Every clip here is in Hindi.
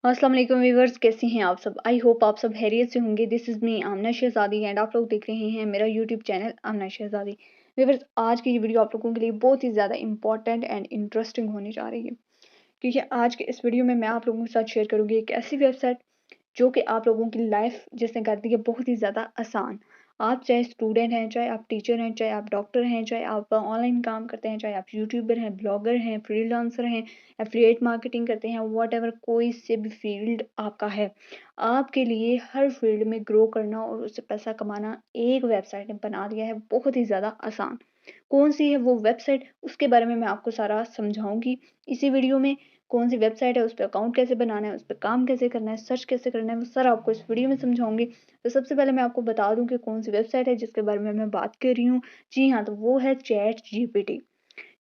अस्सलाम वालेकुम व्यूअर्स, कैसी हैं आप सब। आई होप आप सब खैरियत से होंगे। This is me Amna Shahzadi and आप लोग देख रहे हैं मेरा YouTube channel Amna Shahzadi. Viewers, आज की ये वीडियो आप लोगों के लिए बहुत ही ज़्यादा इंपॉर्टेंट एंड इंटरेस्टिंग होने जा रही है, क्योंकि आज के इस वीडियो में मैं आप लोगों के साथ शेयर करूँगी एक ऐसी वेबसाइट जो कि आप लोगों की लाइफ जिसने कर दी है बहुत ही ज़्यादा आसान। आप चाहे स्टूडेंट हैं, चाहे आप टीचर हैं, चाहे आप डॉक्टर हैं, चाहे आप ऑनलाइन काम करते हैं, चाहे आप यूट्यूबर हैं, ब्लॉगर हैं, फ्रीलांसर हैं, एफिलिएट मार्केटिंग करते हैं, व्हाटएवर कोई से भी फील्ड आपका है, आपके लिए हर फील्ड में ग्रो करना और उससे पैसा कमाना एक वेबसाइट ने बना दिया है बहुत ही ज़्यादा आसान। कौन सी है वो वेबसाइट, उसके बारे में मैं आपको सारा समझाऊंगी इसी वीडियो में। कौन सी वेबसाइट है, उस पर अकाउंट कैसे बनाना है, उस पर काम कैसे करना है, सर्च कैसे करना है, वो सारा आपको इस वीडियो में समझाऊंगी। तो सबसे पहले मैं आपको बता दूं कि कौन सी वेबसाइट है जिसके बारे में मैं बात कर रही हूँ। जी हाँ, तो वो है चैट जीपीटी।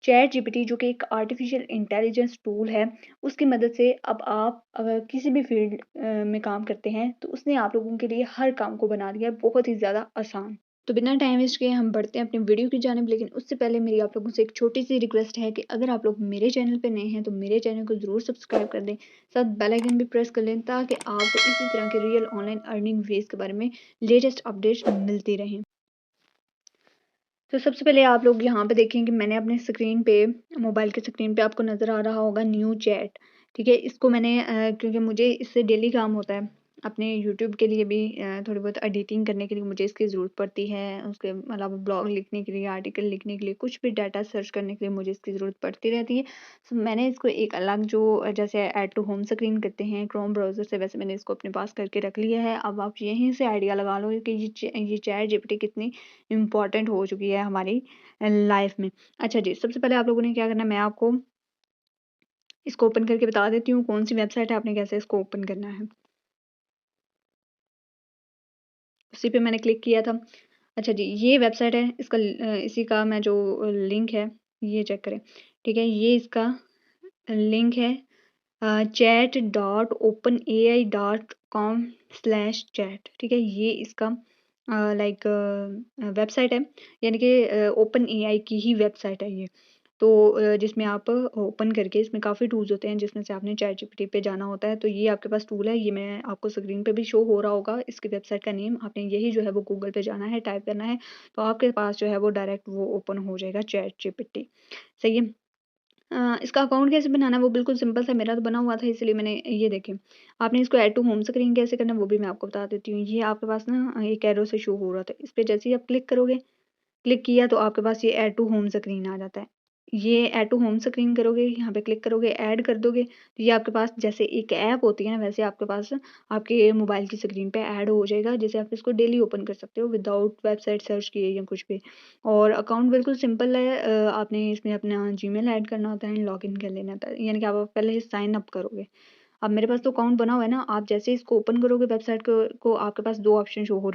चैट जीपीटी जो कि एक आर्टिफिशियल इंटेलिजेंस टूल है, उसकी मदद से अब आप अगर किसी भी फील्ड में काम करते हैं तो उसने आप लोगों के लिए हर काम को बना दिया है बहुत ही ज़्यादा आसान। तो बिना टाइम वेस्ट किए हम बढ़ते हैं अपनी वीडियो की जानिब, लेकिन उससे पहले मेरी आप लोगों से एक छोटी सी रिक्वेस्ट है कि अगर आप लोग मेरे चैनल पे नए हैं तो मेरे चैनल को ज़रूर सब्सक्राइब कर दें, साथ बेल आइकन भी प्रेस कर लें ताकि आपको इसी तरह के रियल ऑनलाइन अर्निंग वेज के बारे में लेटेस्ट अपडेट्स मिलती रहें। तो सबसे पहले आप लोग यहाँ पे देखें कि मैंने अपने स्क्रीन पे, मोबाइल के स्क्रीन पे आपको नज़र आ रहा होगा न्यू चैट। ठीक है, इसको मैंने क्योंकि मुझे इससे डेली काम होता है, अपने यूट्यूब के लिए भी थोड़ी बहुत एडिटिंग करने के लिए मुझे इसकी ज़रूरत पड़ती है, उसके अलावा ब्लॉग लिखने के लिए, आर्टिकल लिखने के लिए, कुछ भी डाटा सर्च करने के लिए मुझे इसकी ज़रूरत पड़ती रहती है। तो मैंने इसको एक अलग जो जैसे ऐड टू होम स्क्रीन करते हैं क्रोम ब्राउज़र से, वैसे मैंने इसको अपने पास करके रख लिया है। अब आप यहीं से आइडिया लगा लो कि ये चैट जीपीटी कितनी इम्पॉर्टेंट हो चुकी है हमारी लाइफ में। अच्छा जी, सबसे पहले आप लोगों ने क्या करना है, मैं आपको इसको ओपन करके बता देती हूँ कौन सी वेबसाइट है, आपने कैसे इसको ओपन करना है। उसी पे मैंने क्लिक किया था। अच्छा जी, ये वेबसाइट है, इसका इसी का मैं जो लिंक है ये चेक करें। ठीक है, ये इसका लिंक है chat.openai.com/chat। ठीक है, ये इसका लाइक वेबसाइट है, यानी कि ओपन एआई की ही वेबसाइट है ये। तो जिसमें आप ओपन करके इसमें काफ़ी टूल्स होते हैं जिसमें से आपने चैट जीपीटी पे जाना होता है। तो ये आपके पास टूल है, ये मैं आपको स्क्रीन पे भी शो हो रहा होगा। इसकी वेबसाइट का नेम आपने यही जो है वो गूगल पे जाना है, टाइप करना है, तो आपके पास जो है वो डायरेक्ट वो ओपन हो जाएगा चैट जीपीटी। सही है। इसका अकाउंट कैसे बनाना है वो बिल्कुल सिंपल सा, मेरा तो बना हुआ था इसलिए मैंने ये देखें। आपने इसको ऐड टू होम स्क्रीन कैसे करना है वो भी मैं आपको बता देती हूँ। ये आपके पास ना एक एरो से शो हो रहा था, इस पे जैसे ही आप क्लिक करोगे, क्लिक किया तो आपके पास ये ऐड टू होम स्क्रीन आ जाता है। ये ऐड टू होम स्क्रीन करोगे, यहाँ पे क्लिक करोगे, ऐड कर दोगे, तो ये आपके पास जैसे एक ऐप होती है ना, वैसे आपके पास आपके मोबाइल की स्क्रीन पे ऐड हो जाएगा, जैसे आप इसको डेली ओपन कर सकते हो विदाउट वेबसाइट सर्च किए या कुछ भी। और अकाउंट बिल्कुल सिंपल है, आपने इसमें अपना जीमेल ऐड करना होता है, लॉगिन कर लेना होता है, यानी कि आप पहले साइन अप करोगे। अब मेरे पास तो अकाउंट बना हुआ है ना, आप जैसे ही इसको ओपन करोगे वेबसाइट को आपके पास 2 ऑप्शन शो हो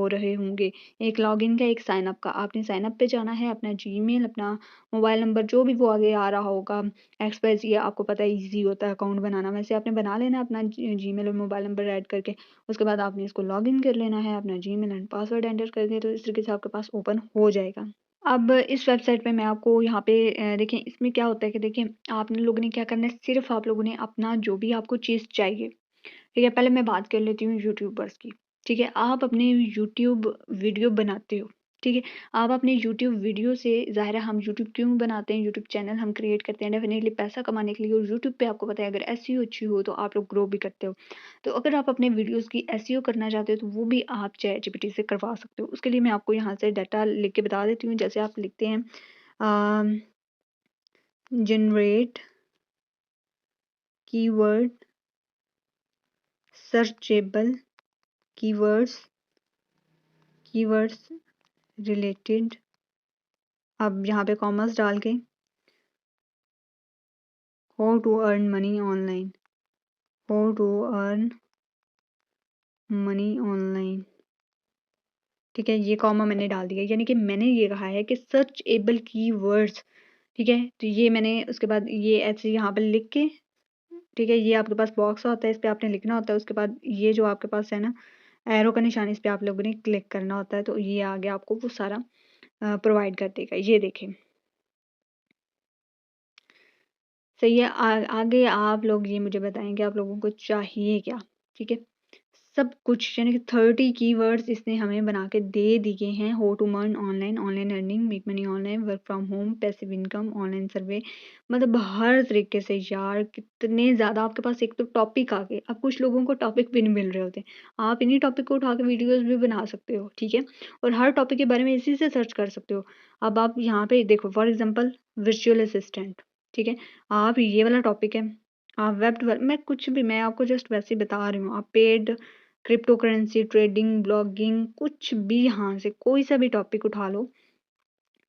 रहे होंगे, एक लॉगिन का, एक साइन अप का। आपने साइन अप पे जाना है, अपना जीमेल, अपना मोबाइल नंबर जो भी वो आगे आ रहा होगा, एक्सवाईज़ेड, ये आपको पता है ईज़ी होता है अकाउंट बनाना, वैसे आपने बना लेना है अपना जीमेल और मोबाइल नंबर ऐड करके। उसके बाद आपने इसको लॉगिन कर लेना है, अपना जीमेल एंड पासवर्ड एंटर कर दें, तो इस तरीके से आपके पास ओपन हो जाएगा। अब इस वेबसाइट पे मैं आपको यहाँ पे देखें इसमें क्या होता है कि देखिए, आप लोगों ने क्या करना है, सिर्फ आप लोगों ने अपना जो भी आपको चीज़ चाहिए, ठीक है, पहले मैं बात कर लेती हूँ यूट्यूबर्स की। ठीक है, आप अपने यूट्यूब वीडियो बनाते हो, ठीक है, आप अपने यूट्यूब वीडियो से, ज़ाहिर है हम यूट्यूब क्यों बनाते हैं, यूट्यूब चैनल हम क्रिएट करते हैं डेफिनेटली पैसा कमाने के लिए, और यूट्यूब पे आपको पता है अगर एसईओ अच्छी हो तो आप लोग ग्रो भी करते हो। तो अगर आप अपने वीडियोस की एसईओ करना चाहते हो तो वो भी आप चैट जीपीटी से करवा सकते हो। उसके लिए मैं आपको यहाँ से डाटा लिख के बता देती हूँ। जैसे आप लिखते हैं generate keyword searchable keywords keywords related, अब यहाँ पे कॉमर्स डाल के how to earn money online, how to earn money online. ठीक है, ये कॉमा मैंने डाल दिया, यानी कि मैंने ये कहा है कि सर्च एबल कीवर्ड्स। ठीक है, तो ये मैंने उसके बाद ये ऐसे यहाँ पर लिख के, ठीक है, ये आपके पास बॉक्स होता है, इस पे आपने लिखना होता है। उसके बाद ये जो आपके पास है ना एरो का निशान, इस पे आप लोगों ने क्लिक करना होता है, तो ये आगे आपको वो सारा प्रोवाइड कर देगा। ये देखें, सही है। आगे आप लोग ये मुझे बताएं कि आप लोगों को चाहिए क्या, ठीक है। सब कुछ यानी कि 30 कीवर्ड्स इसने हमें बना के दे दिए हैं। How to earn online, online earning, make money online, work from home, passive income, online survey, मतलब हर तरीके से यार कितने ज़्यादा आपके पास एक तो टॉपिक आ गए। अब कुछ लोगों को टॉपिक भी नहीं मिल रहे होते, आप इन्हीं टॉपिक को उठा के वीडियोज़ भी बना सकते हो, ठीक है। और हर टॉपिक के बारे में इसी से सर्च कर सकते हो। अब आप यहाँ पे देखो फॉर एग्जाम्पल वर्चुअल असिस्टेंट, ठीक है। आप ये वाला टॉपिक है, आप वेब डेवलप, मैं कुछ भी, मैं आपको जस्ट वैसे ही बता रही हूँ। आप paid crypto currency, trading, blogging, कुछ भी यहाँ से कोई सा भी टॉपिक उठा लो,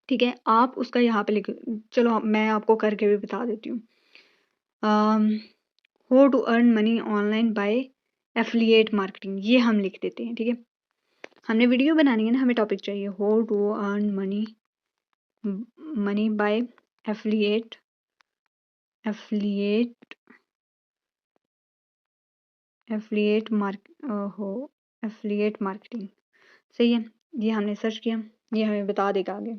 ठीक है। आप उसका यहाँ पे लिख, चलो मैं आपको करके भी बता देती हूँ। How to earn money online by affiliate marketing, ये हम लिख देते हैं, ठीक है। हमने वीडियो बनानी है ना, हमें टॉपिक चाहिए how to earn money by affiliate affiliate affiliate affiliate marketing. सही है, ये हमने सर्च किया, ये हमें बता देगा आगे।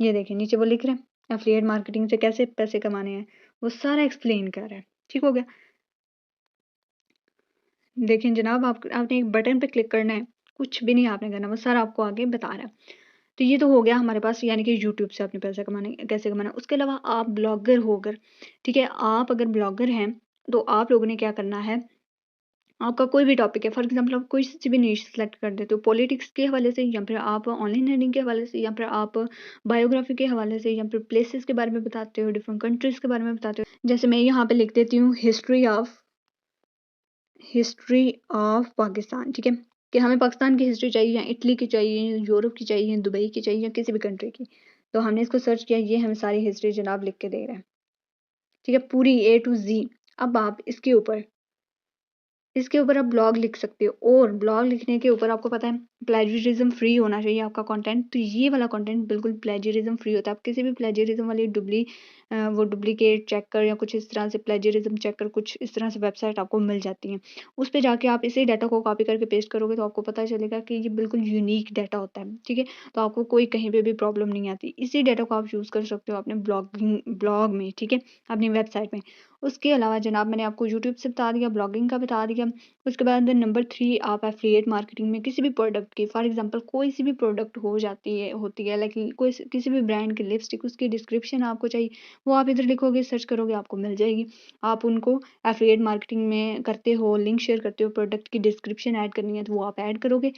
ये देखिए नीचे वो लिख रहे हैं एफिलिएट मार्केटिंग से कैसे पैसे कमाने हैं, वो सारा एक्सप्लेन कर रहा है, ठीक हो गया। देखिए जनाब, आपने एक बटन पे क्लिक करना है, कुछ भी नहीं आपने करना, वो सारा आपको आगे बता रहा है। तो ये तो हो गया हमारे पास, यानी कि यूट्यूब से अपने पैसे कमाने कैसे कमाना। उसके अलावा आप ब्लॉगर होकर, ठीक है, आप अगर ब्लॉगर हैं तो आप लोगों ने क्या करना है, आपका कोई भी टॉपिक है, फॉर एग्जांपल आप कोई सी भी नीश सेलेक्ट कर देते हो, पॉलिटिक्स के हवाले से, या फिर आप ऑनलाइन अर्निंग के हवाले से, या फिर आप बायोग्राफी के हवाले से, या फिर प्लेसेस के बारे में बताते हो, डिफरेंट कंट्रीज के बारे में बताते हो। जैसे मैं यहाँ पे लिख देती हूँ हिस्ट्री ऑफ पाकिस्तान, ठीक है, कि हमें पाकिस्तान की हिस्ट्री चाहिए, या इटली की चाहिए, यूरोप की चाहिए, दुबई की चाहिए, या किसी भी कंट्री की। तो हमने इसको सर्च किया, ये हमें सारी हिस्ट्री जनाब लिख के दे रहा है, ठीक है, पूरी A to Z। अब आप इसके ऊपर आप ब्लॉग लिख सकते हो, और ब्लॉग लिखने के ऊपर आपको पता है प्लेजरिज्म फ्री होना चाहिए आपका कंटेंट। तो ये वाला कंटेंट बिल्कुल प्लेजरिज्म फ्री होता है। आप किसी भी प्लेजरिज्म वाली वो डुप्लीकेट चेकर या कुछ इस तरह से प्लेजरिज्म चेकर, कुछ इस तरह से वेबसाइट आपको मिल जाती हैं। उस पे जाके आप इसी डाटा को कॉपी करके पेस्ट करोगे तो आपको पता चलेगा कि ये बिल्कुल यूनिक डाटा होता है, ठीक है। तो आपको कोई कहीं पे भी प्रॉब्लम नहीं आती। इसी डाटा को आप यूज़ कर सकते हो अपने ब्लॉग में, ठीक है, अपनी वेबसाइट में। उसके अलावा जनाब मैंने आपको यूट्यूब से बता दिया, ब्लॉगिंग का बता दिया। उसके बाद नंबर 3, आप एफिलिएट मार्केटिंग में किसी भी प्रोडक्ट की, फॉर एग्जांपल कोई सी भी प्रोडक्ट होती है लाइक कोई किसी भी ब्रांड की लिपस्टिक, उसकी डिस्क्रिप्शन आपको चाहिए, वो आप इधर लिखोगे, सर्च करोगे, आपको मिल जाएगी। आप उनको एफिलिएट मार्केटिंग में करते हो, लिंक शेयर करते हो, प्रोडक्ट की डिस्क्रिप्शन ऐड करनी है तो वो आप ऐड करोगे।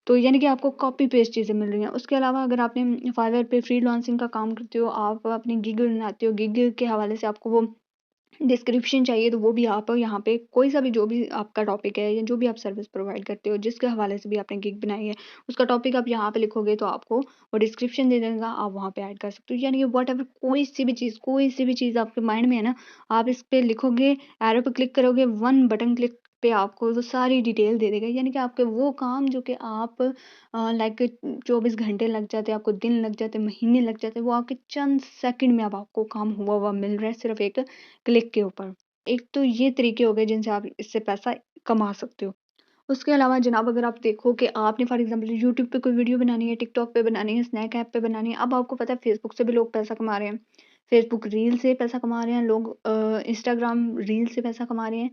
तो यानी कि आपको कॉपी पेस्ट चीज़ें मिल रही हैं। उसके अलावा अगर आपने फाइवर पे फ्रीलांसिंग का काम करते हो, आप अपनी गिग बनाते हो, गिग के हवाले से आपको वो डिस्क्रिप्शन चाहिए, तो वो भी आप यहाँ पे कोई सा भी जो भी आपका टॉपिक है, या जो भी आप सर्विस प्रोवाइड करते हो, जिसके हवाले से भी आपने गिग बनाई है, उसका टॉपिक आप यहाँ पे लिखोगे तो आपको वो डिस्क्रिप्शन दे देगा, आप वहाँ पे ऐड कर सकते हो। यानी कि वट एवर कोई सी भी चीज़ आपके माइंड में है ना, आप इस पे लिखोगे, एरो पे क्लिक करोगे, वन बटन क्लिक पे आपको वो सारी डिटेल दे देगा। यानी कि आपके वो काम जो कि आप लाइक 24 घंटे लग जाते हैं, आपको दिन लग जाते, महीने लग जाते, वो आपके चंद सेकंड में अब आपको काम हुआ हुआ मिल रहा है, सिर्फ एक क्लिक के ऊपर। एक तो ये तरीके हो गए जिनसे आप इससे पैसा कमा सकते हो। उसके अलावा जनाब अगर आप देखो कि आपने फॉर एग्जांपल यूट्यूब पे कोई वीडियो बनानी है, टिकटॉक पे बनानी है, स्नैक ऐप पे बनानी है, अब आपको पता है फेसबुक से भी लोग पैसा कमा रहे हैं, फेसबुक रील से पैसा कमा रहे हैं लोग, इंस्टाग्राम रील से पैसा कमा रहे हैं,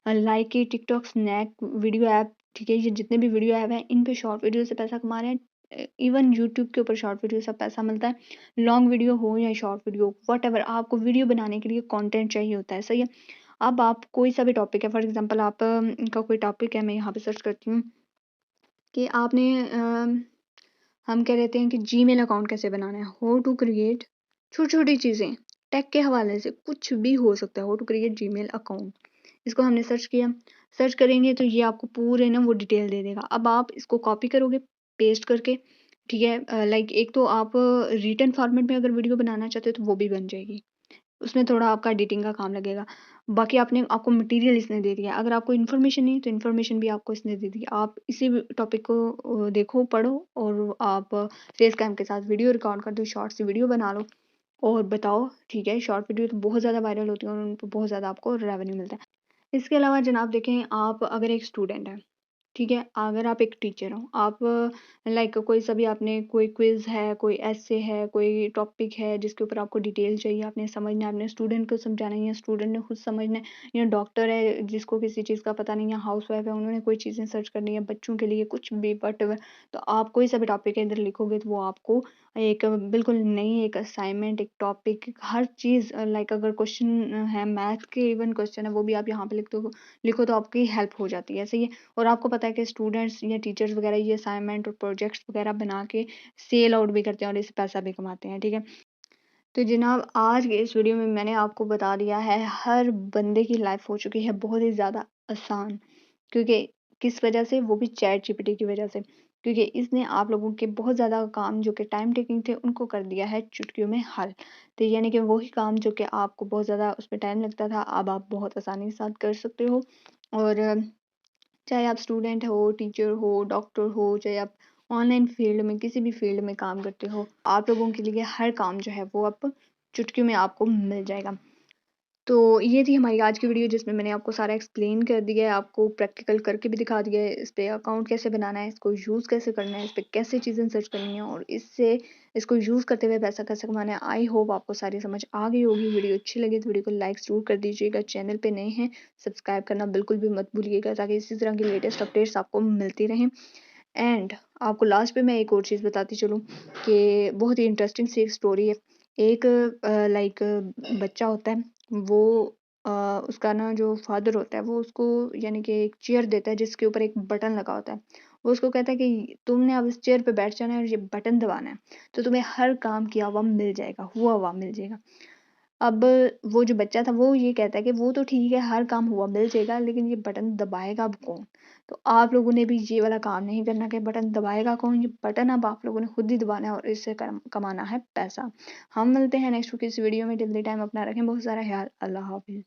लाइक की टिकटॉक, स्नैक वीडियो ऐप, ठीक है, ये जितने भी वीडियो ऐप हैं इन पे शॉर्ट वीडियो से पैसा कमा रहे हैं। इवन यूट्यूब के ऊपर शॉर्ट वीडियो से पैसा मिलता है, लॉन्ग वीडियो हो या शॉर्ट वीडियो, वट एवर आपको वीडियो बनाने के लिए कंटेंट चाहिए होता है, सही है। अब आप कोई सा भी टॉपिक है, फॉर एग्जांपल आप का कोई टॉपिक है, मैं यहाँ पे सर्च करती हूँ कि आपने हम कह लेते हैं कि जीमेल अकाउंट कैसे बनाना है, हाउ टू क्रिएट, छोटी छोटी चीज़ें टेक के हवाले से कुछ भी हो सकता है, how to create Gmail account. इसको हमने सर्च किया, सर्च करेंगे तो ये आपको पूरे ना वो डिटेल दे देगा। अब आप इसको कॉपी करोगे पेस्ट करके, ठीक है, लाइक एक तो आप रिटन फॉर्मेट में अगर वीडियो बनाना चाहते हो तो वो भी बन जाएगी, उसमें थोड़ा आपका एडिटिंग का काम लगेगा। बाकी आपको मटेरियल इसने दे दिया, अगर आपको इन्फॉर्मेशन नहीं तो इन्फॉर्मेशन भी आपको इसने दे दी। आप इसी टॉपिक को देखो, पढ़ो, और आप फेस कैम के साथ वीडियो रिकॉर्ड कर दो, शॉर्ट सी वीडियो बना लो और बताओ, ठीक है। शॉर्ट वीडियो तो बहुत ज़्यादा वायरल होती है और उन पर बहुत ज़्यादा आपको रेवेन्यू मिलता है। इसके अलावा जनाब देखें, आप अगर एक स्टूडेंट है, ठीक है? अगर आप एक टीचर हो, आप लाइक कोई सा भी आपने कोई क्विज़ है, कोई एस्से है, कोई टॉपिक है जिसके ऊपर आपको डिटेल चाहिए, आपने समझना है, आपने स्टूडेंट को समझाना है या स्टूडेंट ने खुद समझना है, या डॉक्टर है जिसको किसी चीज़ का पता नहीं है, हाउसवाइफ है उन्होंने कोई चीज़ें सर्च करनी है, बच्चों के लिए कुछ भी व्हाटएवर, तो आप कोई सा भी टॉपिक इधर लिखोगे तो वो आपको एक बिल्कुल नई एक असाइनमेंट, एक टॉपिक, हर चीज़ लाइक अगर क्वेश्चन है मैथ के इवन क्वेश्चन है वो भी आप यहाँ पे लिखो तो आपकी हेल्प हो जाती है, सही है? और आपको पता है कि स्टूडेंट्स या टीचर्स वगैरह ये असाइनमेंट और प्रोजेक्ट्स वगैरह बना के सेल आउट भी करते हैं और इससे पैसा भी कमाते हैं, ठीक है? तो जनाब आज के इस वीडियो में मैंने आपको बता दिया है हर बंदे की लाइफ हो चुकी है बहुत ही ज़्यादा आसान, क्योंकि किस वजह से, वो भी चैट जीपीटी की वजह से, क्योंकि इसने आप लोगों के बहुत ज़्यादा काम जो कि टाइम टेकिंग थे उनको कर दिया है चुटकियों में हल। तो यानी कि वही काम जो कि आपको बहुत ज़्यादा उसमें टाइम लगता था अब आप बहुत आसानी के साथ कर सकते हो। और चाहे आप स्टूडेंट हो, टीचर हो, डॉक्टर हो, चाहे आप ऑनलाइन फील्ड में किसी भी फील्ड में काम करते हो, आप लोगों के लिए हर काम जो है वो अब चुटकियों में आपको मिल जाएगा। तो ये थी हमारी आज की वीडियो जिसमें मैंने आपको सारा एक्सप्लेन कर दिया है, आपको प्रैक्टिकल करके भी दिखा दिया है, इस पे अकाउंट कैसे बनाना है, इसको यूज़ कैसे करना है, इस पे कैसे चीज़ें सर्च करनी है और इससे इसको यूज़ करते हुए पैसा कैसे कमाना है। आई होप आपको सारी समझ आ गई होगी। वीडियो अच्छी लगी तो वीडियो को लाइक ज़रूर कर दीजिएगा। चैनल पे नए हैं, सब्सक्राइब करना बिल्कुल भी मत भूलिएगा ताकि इसी तरह की लेटेस्ट अपडेट्स आपको मिलती रहें। एंड आपको लास्ट पे मैं एक और चीज़ बताती चलूँ कि बहुत ही इंटरेस्टिंग सी एक स्टोरी है। एक लाइक बच्चा होता है, वो अ, उसका ना जो फादर होता है वो उसको यानी कि एक चेयर देता है जिसके ऊपर एक बटन लगा होता है। वो उसको कहता है कि तुमने अब इस चेयर पे बैठ जाना है और ये बटन दबाना है, तो तुम्हें हर काम किया हुआ मिल जाएगा, हुआ हुआ मिल जाएगा। अब वो जो बच्चा था वो ये कहता है कि वो तो ठीक है हर काम हुआ मिल जाएगा लेकिन ये बटन दबाएगा अब कौन? तो आप लोगों ने भी ये वाला काम नहीं करना कि बटन दबाएगा कौन? ये बटन अब आप लोगों ने खुद ही दबाना है और इससे कमाना है पैसा। हम मिलते हैं नेक्स्ट किसी वीडियो में। टिल द टाइम अपना रखें बहुत सारा ख्याल। अल्लाह हाफ़िज़।